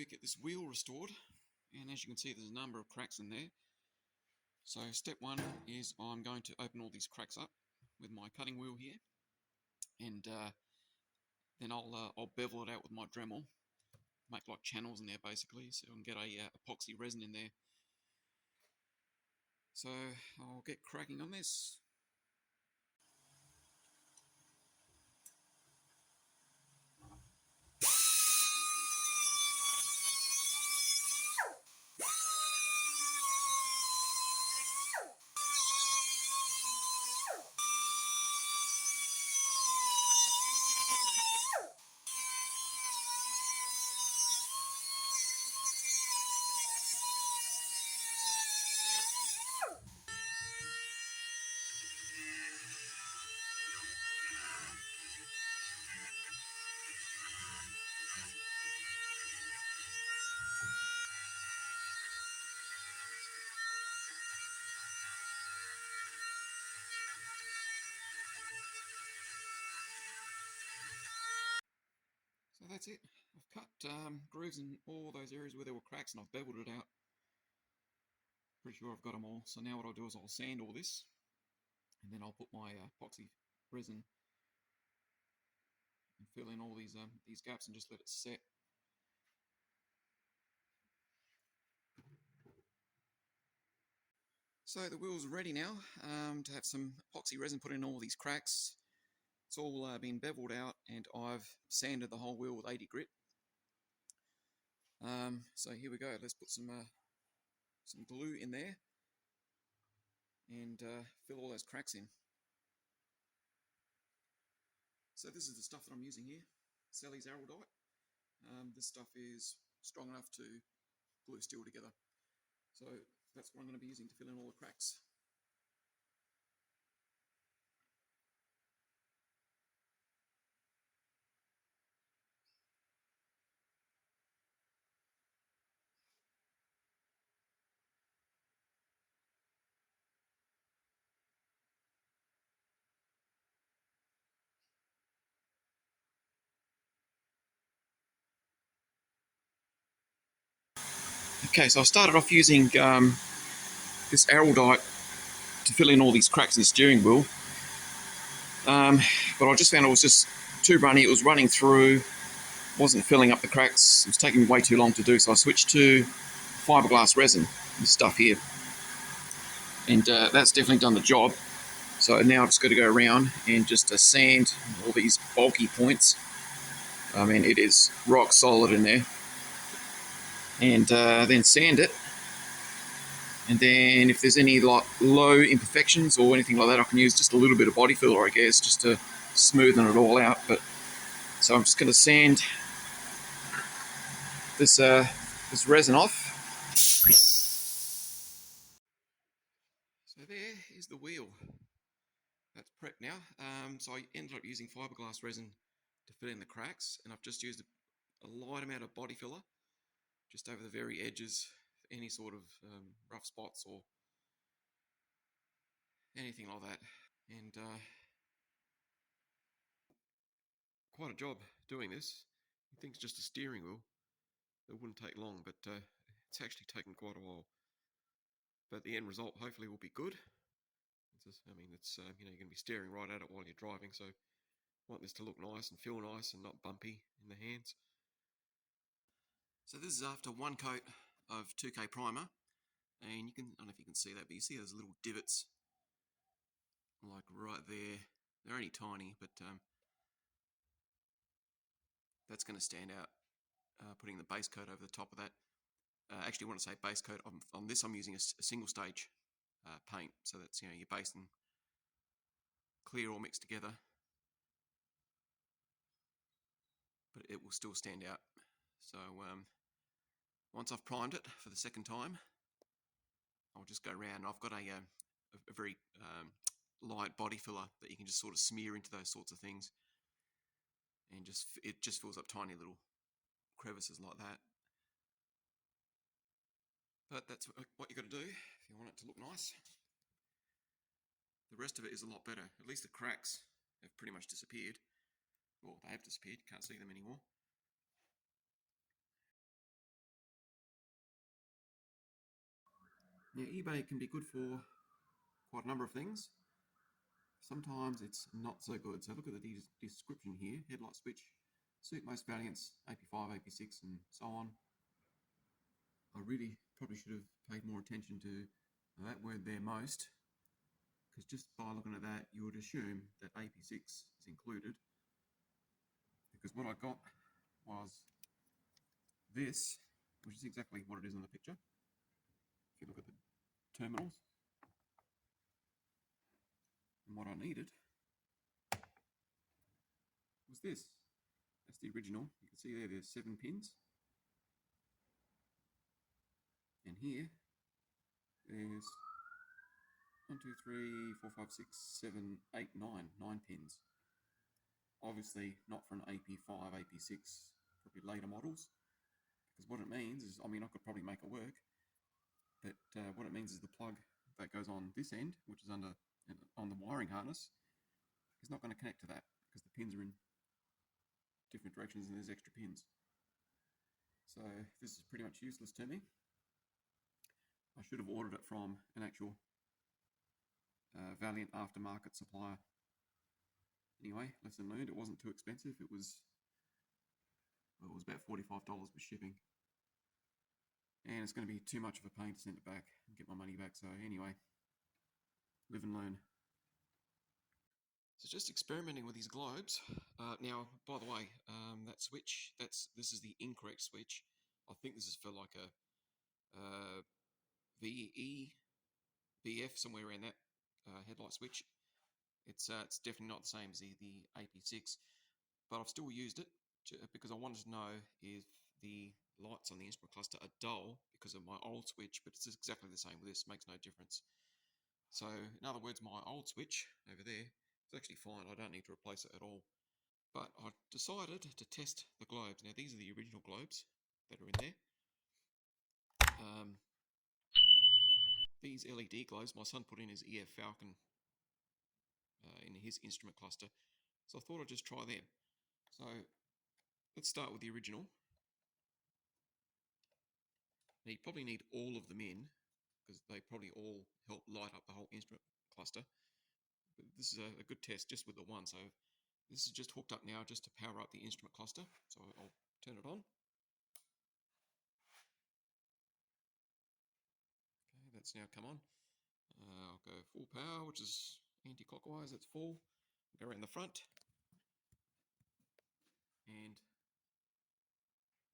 get this wheel restored, and as you can see there's a number of cracks in there. So step one is I'm going to open all these cracks up with my cutting wheel here, and then I'll bevel it out with my Dremel, make like channels in there basically, so I can get a epoxy resin in there. So I'll get cracking on this. So that's it. I've cut grooves in all those areas where there were cracks, and I've beveled it out. Pretty sure I've got them all. So now what I'll do is I'll sand all this, and then I'll put my epoxy resin and fill in all these gaps and just let it set. So the wheel's ready now to have some epoxy resin put in all these cracks. It's all been beveled out, and I've sanded the whole wheel with 80 grit. So here we go. Let's put some glue in there and fill all those cracks in. So this is the stuff that I'm using here, Sally's Araldite. This stuff is strong enough to glue steel together. So that's what I'm going to be using to fill in all the cracks. Okay, so I started off using this Araldite to fill in all these cracks in the steering wheel. But I just found it was just too runny. It was running through, wasn't filling up the cracks. It was taking way too long to do, so I switched to fiberglass resin, this stuff here. And that's definitely done the job. So now I've just got to go around and just sand all these bulky points. I mean, it is rock solid in there. And then sand it. And then if there's any like low imperfections or anything like that, I can use just a little bit of body filler, I guess, just to smoothen it all out. But so I'm just going to sand this resin off. So there is the wheel. That's prepped now. So I ended up using fiberglass resin to fill in the cracks, and I've just used a light amount of body filler just over the very edges, any sort of rough spots or anything like that. And quite a job doing this. You think it's just a steering wheel, it wouldn't take long, but it's actually taken quite a while. But the end result hopefully will be good. I mean, it's you know, you're going to be staring right at it while you're driving, so I want this to look nice and feel nice and not bumpy in the hands. So this is after one coat of 2K primer, and you can, I don't know if you can see that, but you see those little divots like right there. They're only tiny, but that's going to stand out, putting the base coat over the top of that. Actually, when I say base coat, on this I'm using a single stage paint, so that's, you know, your base and clear all mixed together, but it will still stand out. So once I've primed it for the second time, I'll just go around. I've got a very light body filler that you can just sort of smear into those sorts of things, and it just fills up tiny little crevices like that. But that's what you've got to do if you want it to look nice. The rest of it is a lot better. At least the cracks have pretty much disappeared. Well, they have disappeared. Can't see them anymore. Now, eBay can be good for quite a number of things. Sometimes it's not so good. So look at the description here. Headlight switch, suit most Valiants, AP5, AP6 and so on. I really probably should have paid more attention to that word there, most, because just by looking at that you would assume that AP6 is included, because what I got was this, which is exactly what it is in the picture. If you look at the terminals, and what I needed was this. That's the original. You can see there's 7 pins, and here there's 1, 2, 3, 4, 5, 6, 7, 8, 9 pins. Obviously not for an AP5, AP6, probably later models, because what it means is, I mean, I could probably make it work, but what it means is the plug that goes on this end, which is on the wiring harness, is not going to connect to that because the pins are in different directions and there's extra pins. So this is pretty much useless to me. I should have ordered it from an actual Valiant aftermarket supplier. Anyway, lesson learned. It wasn't too expensive. It was about $45 with shipping, and it's going to be too much of a pain to send it back and get my money back. So anyway, live and learn. So just experimenting with these globes. Now, by the way, that switch, this is the incorrect switch. I think this is for like a VE, VF, somewhere around that headlight switch. It's definitely not the same as the AP6, but I've still used it because I wanted to know if the lights on the instrument cluster are dull because of my old switch, but it's exactly the same with this, makes no difference. So in other words, my old switch over there is actually fine. I don't need to replace it at all. But I decided to test the globes. Now these are the original globes that are in there. These LED globes my son put in his EF Falcon in his instrument cluster, so I thought I'd just try them. So let's start with the original. Now you probably need all of them in because they probably all help light up the whole instrument cluster. But this is a good test just with the one. So this is just hooked up now just to power up the instrument cluster. So I'll turn it on. Okay, that's now come on. I'll go full power, which is anti-clockwise. It's full. Go around the front, and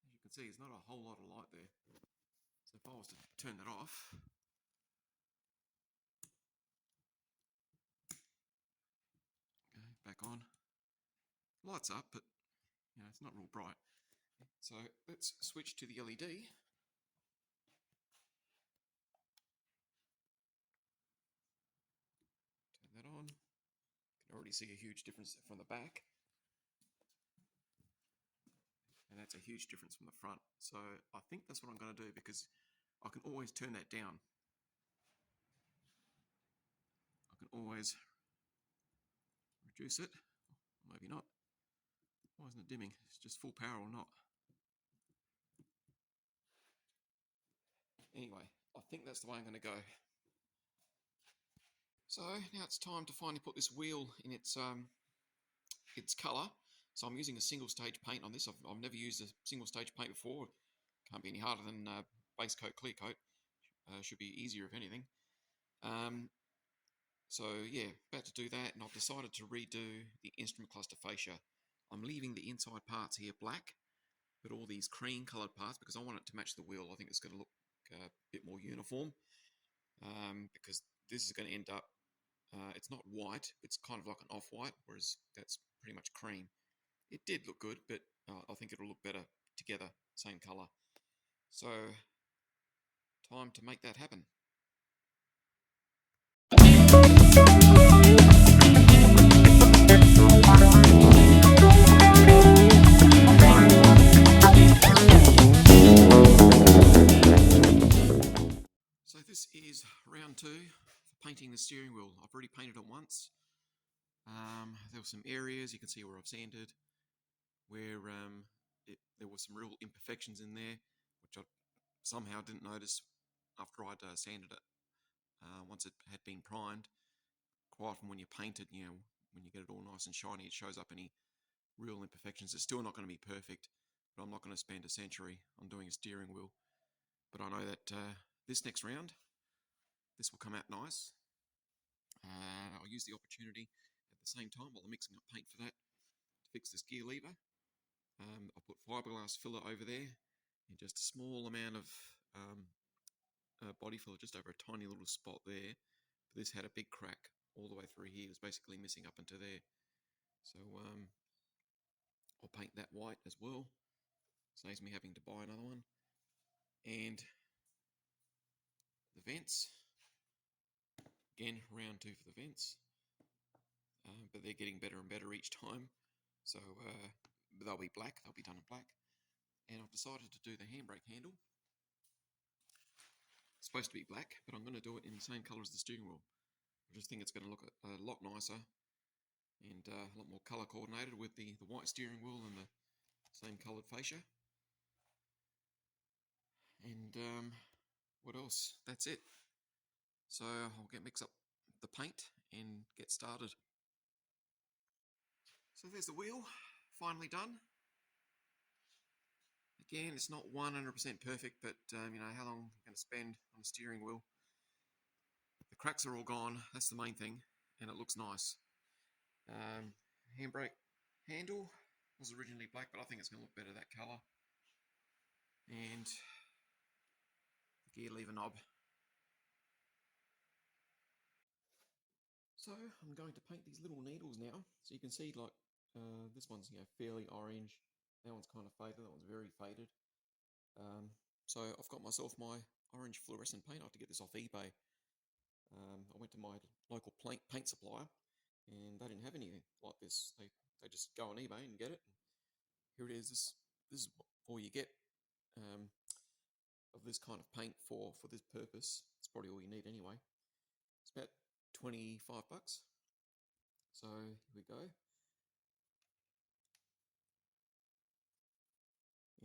as you can see, there's not a whole lot of light there. So if I was to turn that off, okay, back on, lights up, but you know, it's not real bright. So let's switch to the LED. Turn that on. You can already see a huge difference from the back. And that's a huge difference from the front. So I think that's what I'm going to do, because I can always turn that down. I can always reduce it, or maybe not. Why isn't it dimming? It's just full power or not. Anyway, I think that's the way I'm going to go. So now it's time to finally put this wheel in its colour. So I'm using a single stage paint on this. I've never used a single stage paint before. Can't be any harder than base coat, clear coat. Should be easier if anything. So yeah, about to do that, and I've decided to redo the instrument cluster fascia. I'm leaving the inside parts here black, but all these cream coloured parts, because I want it to match the wheel. I think it's going to look a bit more uniform, because this is going to end up, it's not white, it's kind of like an off-white, whereas that's pretty much cream. It did look good, but I think it'll look better together, same colour. So, time to make that happen. So this is round 2 for painting the steering wheel. I've already painted it once. There were some areas, you can see where I've sanded, where there were some real imperfections in there, which I somehow didn't notice after I'd sanded it once it had been primed. Quite often when you paint it, when you get it all nice and shiny, it shows up any real imperfections. It's still not going to be perfect, but I'm not going to spend a century on doing a steering wheel. But I know that this next round, this will come out nice. I'll use the opportunity at the same time while I'm mixing up paint for that to fix this gear lever. I'll put fiberglass filler over there and just a small amount of body filler just over a tiny little spot there. But this had a big crack all the way through here. It was basically missing up into there. So I'll paint that white as well. Saves me having to buy another one. And the vents. Again, round 2 for the vents. But they're getting better and better each time. So they'll be black. They'll be done in black. And I've decided to do the handbrake handle. It's supposed to be black, but I'm going to do it in the same colour as the steering wheel. I just think it's going to look a lot nicer and a lot more colour coordinated with the white steering wheel and the same coloured fascia. And what else? That's it. So I'll mix up the paint and get started. So there's the wheel, finally done. Again, it's not 100% perfect, but how long I'm going to spend on a steering wheel. The cracks are all gone, that's the main thing, and it looks nice. Handbrake handle was originally black, but I think it's going to look better that colour. And the gear lever knob. So I'm going to paint these little needles now. So you can see like this one's fairly orange. That one's kind of faded. That one's very faded. So I've got myself my orange fluorescent paint. I have to get this off eBay. I went to my local paint supplier and they didn't have anything like this. They just go on eBay and get it. And here it is. This is all you get of this kind of paint for this purpose. It's probably all you need anyway. It's about 25 bucks. So here we go.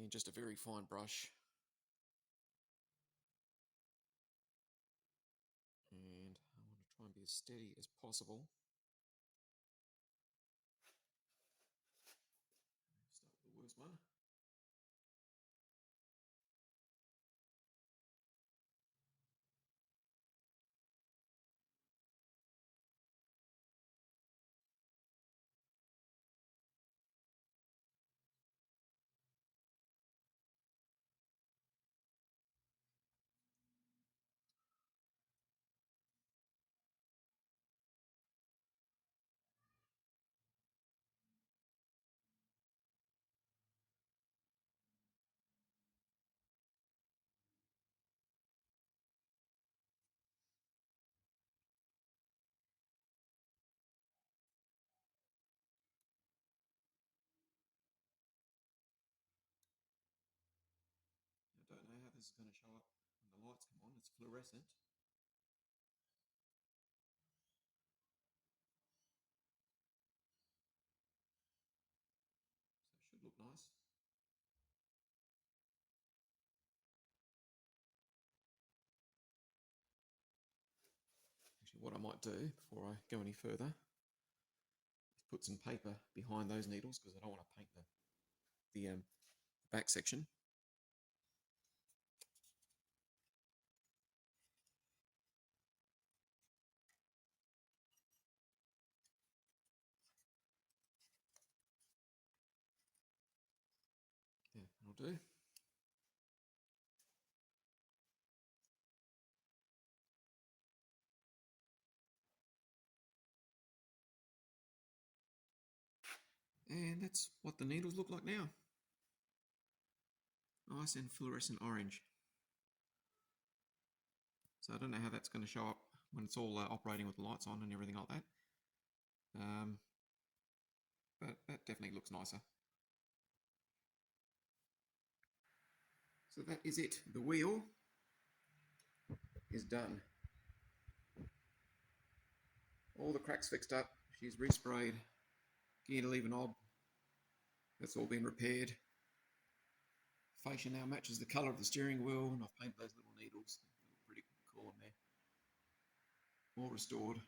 And just a very fine brush. And I want to try and be as steady as possible. Start with the worst one. I don't know how this is going to show up when the lights come on. It's fluorescent. So it should look nice. Actually, what I might do before I go any further is put some paper behind those needles because I don't want to paint the back section. Yeah, that'll do. And that's what the needles look like now. Nice and fluorescent orange. So I don't know how that's going to show up when it's all operating with the lights on and everything like that. But that definitely looks nicer. So that is it. The wheel is done. All the cracks fixed up. She's resprayed. Gear lever knob. That's all been repaired. Fascia now matches the colour of the steering wheel, and I've painted those little needles. They look pretty cool in there. all restored.